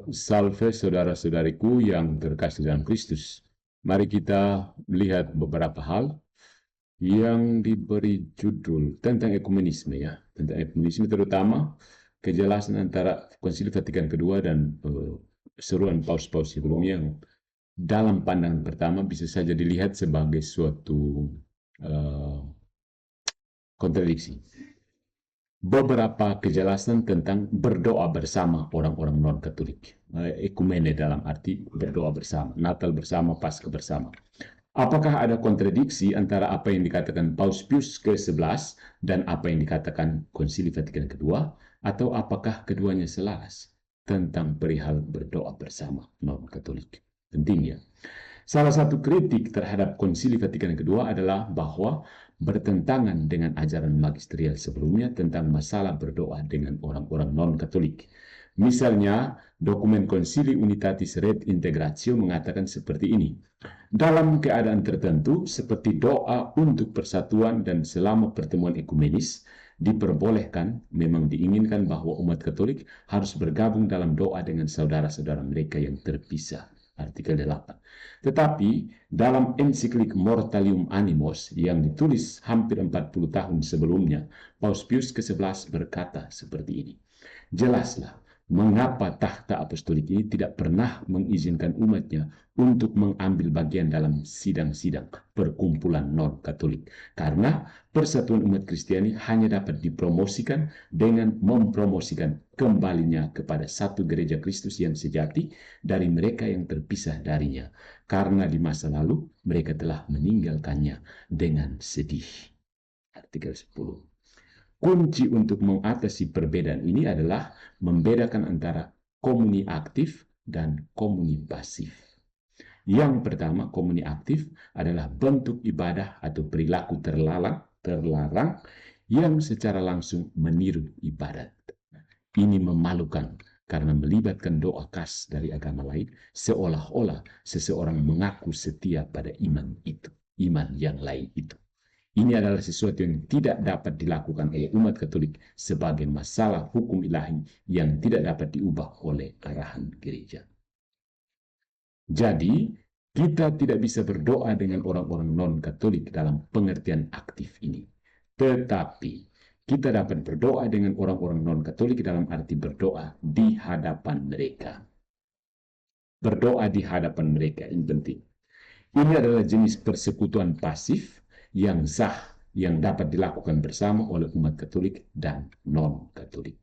Salve saudara-saudariku yang terkasih dalam Kristus. Mari kita melihat beberapa hal yang diberi judul tentang ekumenisme ya. Tentang ekumenisme terutama kejelasan antara Konsili Vatikan Kedua dan seruan paus-paus sebelumnya yang dalam pandangan pertama bisa saja dilihat sebagai suatu kontradiksi. Beberapa kejelasan tentang berdoa bersama orang-orang non-Katolik. Ekumene dalam arti berdoa bersama, Natal bersama, Paskah bersama. Apakah ada kontradiksi antara apa yang dikatakan Paus Pius ke-11 dan apa yang dikatakan Konsili Vatikan Kedua, atau apakah keduanya selaras tentang perihal berdoa bersama non-Katolik? Penting ya. Salah satu kritik terhadap Konsili Vatikan Kedua adalah bahwa bertentangan dengan ajaran magisterial sebelumnya tentang masalah berdoa dengan orang-orang non-Katolik. Misalnya, dokumen Concili Unitatis Redintegratio mengatakan seperti ini. Dalam keadaan tertentu, seperti doa untuk persatuan dan selama pertemuan ekumenis, diperbolehkan, memang diinginkan bahwa umat Katolik harus bergabung dalam doa dengan saudara-saudara mereka yang terpisah. Artikel 8. Tetapi dalam ensiklik Mortalium Animos yang ditulis hampir 40 tahun sebelumnya, Paus Pius ke-11 berkata seperti ini. Jelaslah mengapa tahta apostolik ini tidak pernah mengizinkan umatnya untuk mengambil bagian dalam sidang-sidang perkumpulan non-Katolik. Karena persatuan umat Kristiani hanya dapat dipromosikan dengan mempromosikan kembalinya kepada satu gereja Kristus yang sejati dari mereka yang terpisah darinya. Karena di masa lalu mereka telah meninggalkannya dengan sedih. Artikel 10. Kunci untuk mengatasi perbedaan ini adalah membedakan antara komuni aktif dan komuni pasif. Yang pertama, komuni aktif adalah bentuk ibadah atau perilaku terlarang yang secara langsung meniru ibadat. Ini memalukan karena melibatkan doa khas dari agama lain, seolah-olah seseorang mengaku setia pada iman yang lain itu. Ini adalah sesuatu yang tidak dapat dilakukan oleh umat Katolik sebagai masalah hukum ilahi yang tidak dapat diubah oleh arahan gereja. Jadi, kita tidak bisa berdoa dengan orang-orang non-Katolik dalam pengertian aktif ini. Tetapi, kita dapat berdoa dengan orang-orang non-Katolik dalam arti berdoa di hadapan mereka. Berdoa di hadapan mereka, ini penting. Ini adalah jenis persekutuan pasif yang sah, yang dapat dilakukan bersama oleh umat Katolik dan non-Katolik.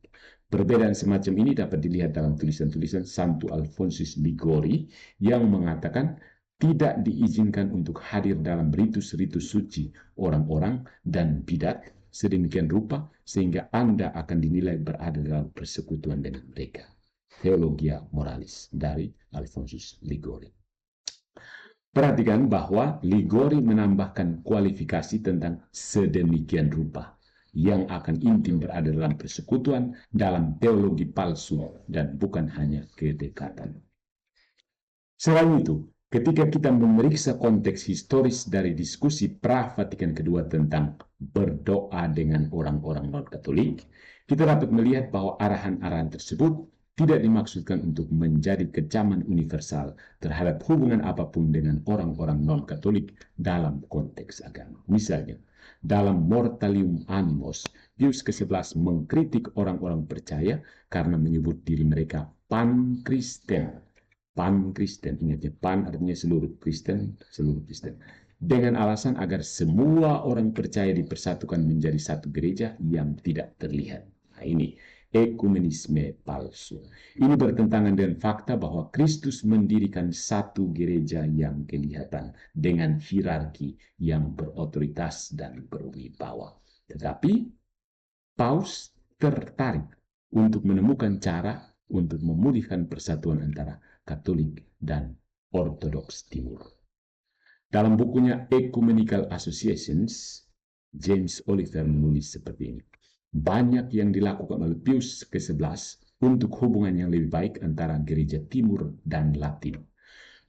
Perbedaan semacam ini dapat dilihat dalam tulisan-tulisan Santo Alfonsus Liguori yang mengatakan tidak diizinkan untuk hadir dalam ritus-ritus suci orang-orang dan bidat sedemikian rupa sehingga Anda akan dinilai berada dalam persekutuan dengan mereka. Theologia Moralis dari Alfonsus Liguori. Perhatikan bahwa Liguori menambahkan kualifikasi tentang sedemikian rupa yang akan intim berada dalam persekutuan dalam teologi palsu dan bukan hanya kedekatan. Selain itu, ketika kita memeriksa konteks historis dari diskusi pra-Vatikan Kedua tentang berdoa dengan orang-orang non-Katolik, kita dapat melihat bahwa arahan-arahan tersebut tidak dimaksudkan untuk menjadi kecaman universal terhadap hubungan apapun dengan orang-orang non-Katolik dalam konteks agama. Misalnya, dalam Mortalium Animos, Pius ke-11 mengkritik orang-orang percaya karena menyebut diri mereka pan-Kristen. Pan-Kristen, ingat ya, pan artinya seluruh Kristen. Dengan alasan agar semua orang percaya dipersatukan menjadi satu gereja yang tidak terlihat. Nah ini, ekumenisme palsu. Ini bertentangan dengan fakta bahwa Kristus mendirikan satu gereja yang kelihatan dengan hierarki yang berotoritas dan berwibawa. Tetapi Paus tertarik untuk menemukan cara untuk memulihkan persatuan antara Katolik dan Ortodoks Timur. Dalam bukunya Ecumenical Associations, James Oliver menulis seperti ini. Banyak yang dilakukan oleh Pius ke-11 untuk hubungan yang lebih baik antara gereja Timur dan Latin.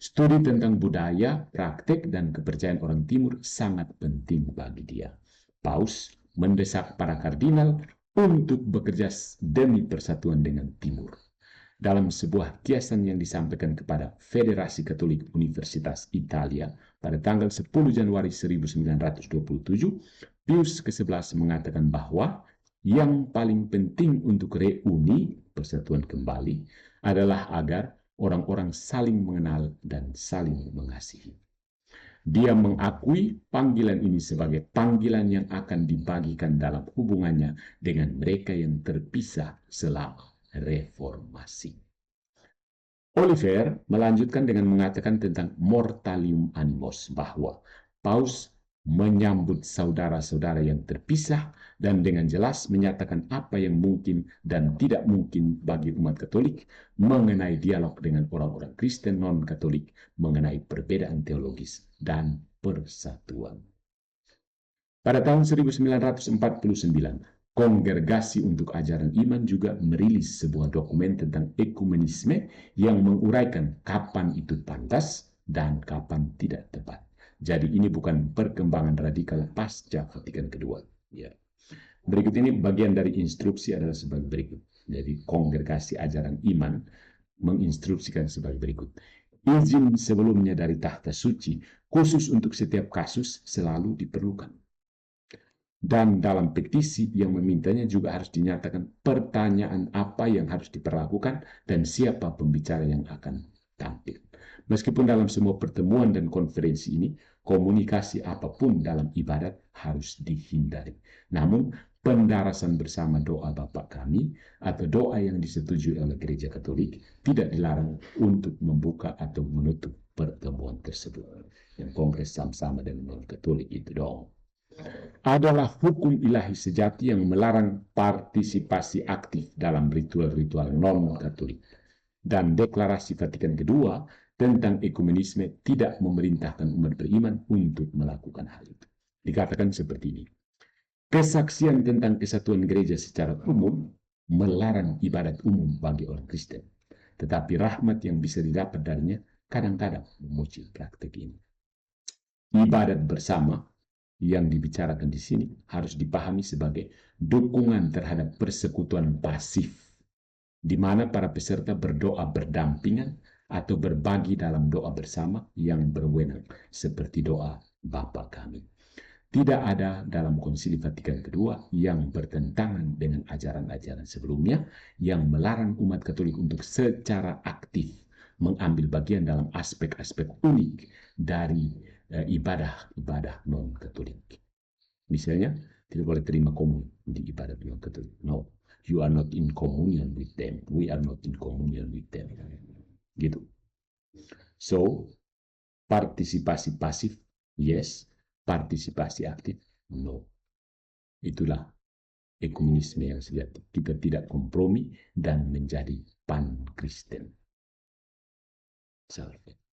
Studi tentang budaya, praktek, dan kepercayaan orang Timur sangat penting bagi dia. Paus mendesak para kardinal untuk bekerja demi persatuan dengan Timur. Dalam sebuah kiasan yang disampaikan kepada Federasi Katolik Universitas Italia pada tanggal 10 Januari 1927, Pius ke-11 mengatakan bahwa yang paling penting untuk reuni, persatuan kembali, adalah agar orang-orang saling mengenal dan saling mengasihi. Dia mengakui panggilan ini sebagai panggilan yang akan dibagikan dalam hubungannya dengan mereka yang terpisah selama reformasi. Oliver melanjutkan dengan mengatakan tentang mortalium animos, bahwa Paus menyambut saudara-saudara yang terpisah dan dengan jelas menyatakan apa yang mungkin dan tidak mungkin bagi umat Katolik mengenai dialog dengan orang-orang Kristen non-Katolik mengenai perbedaan teologis dan persatuan. Pada tahun 1949, Kongregasi untuk Ajaran Iman juga merilis sebuah dokumen tentang ekumenisme yang menguraikan kapan itu pantas dan kapan tidak tepat. Jadi ini bukan perkembangan radikal pasca Vatikan kedua. Ya. Berikut ini bagian dari instruksi adalah sebagai berikut. Jadi Kongregasi Ajaran Iman menginstruksikan sebagai berikut. Izin sebelumnya dari tahta suci khusus untuk setiap kasus selalu diperlukan. Dan dalam petisi yang memintanya juga harus dinyatakan pertanyaan apa yang harus diperlakukan dan siapa pembicara yang akan tampil. Meskipun dalam semua pertemuan dan konferensi ini, komunikasi apapun dalam ibadat harus dihindari. Namun, pendarasan bersama doa Bapa Kami atau doa yang disetujui oleh Gereja Katolik tidak dilarang untuk membuka atau menutup pertemuan tersebut. Yang kongres sama-sama dengan non-Katolik itu dong. Adalah hukum ilahi sejati yang melarang partisipasi aktif dalam ritual-ritual non-Katolik. Dan deklarasi Vatikan kedua tentang ekumenisme tidak memerintahkan umat beriman untuk melakukan hal itu. Dikatakan seperti ini. Kesaksian tentang kesatuan gereja secara umum melarang ibadat umum bagi orang Kristen. Tetapi rahmat yang bisa didapat darinya kadang-kadang memuji praktek ini. Ibadat bersama yang dibicarakan di sini harus dipahami sebagai dukungan terhadap persekutuan pasif, di mana para peserta berdoa berdampingan atau berbagi dalam doa bersama yang berwenang, seperti doa Bapa Kami. Tidak ada dalam Konsili Vatikan kedua yang bertentangan dengan ajaran-ajaran sebelumnya yang melarang umat Katolik untuk secara aktif mengambil bagian dalam aspek-aspek unik dari ibadah-ibadah non-Katolik. Misalnya, tidak boleh terima komunion di ibadat non-Katolik. No, you are not in communion with them. We are not in communion with them. Gitu. So, partisipasi pasif, yes. Partisipasi aktif, no. Itulah ekumenisme yang sejati. Kita tidak kompromi dan menjadi pan-Kristen. Salve.